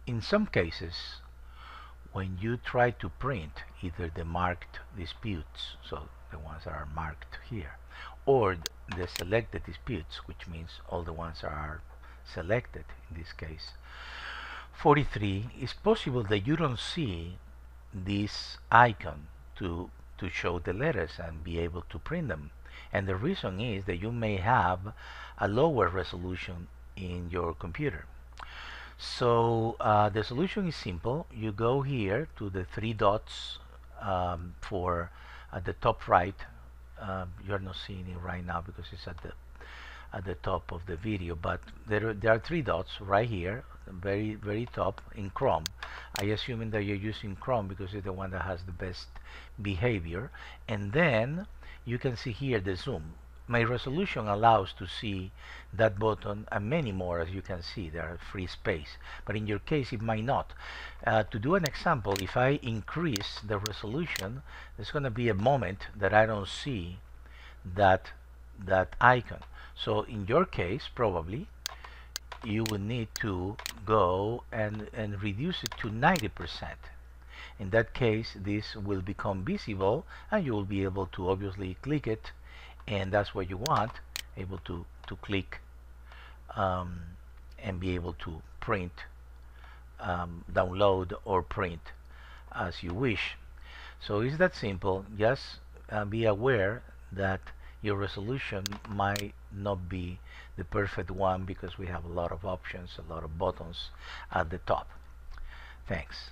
In some cases, when you try to print either the marked disputes, so the ones that are marked here, or the selected disputes, which means all the ones that are selected in this case, 43, it's possible that you don't see this icon to show the letters and be able to print them. And the reason is that you may have a lower resolution in your computer. So the solution is simple. You go here to the three dots for at the top right. You're not seeing it right now because it's at the top of the video, but there are three dots right here, very top in Chrome. I assuming that you're using Chrome because it's the one that has the best behavior. And then you can see here the zoom. My resolution allows to see that button and many more. As you can see, there are free space, but in your case it might not. To do an example, if I increase the resolution, there's going to be a moment that I don't see that icon. So in your case, probably you will need to go and reduce it to 90%. In that case, this will become visible and you will be able to obviously click it, and that's what you want, able to click and be able to print, download or print as you wish. So it's that simple. Just be aware that your resolution might not be the perfect one because we have a lot of options, a lot of buttons at the top. Thanks.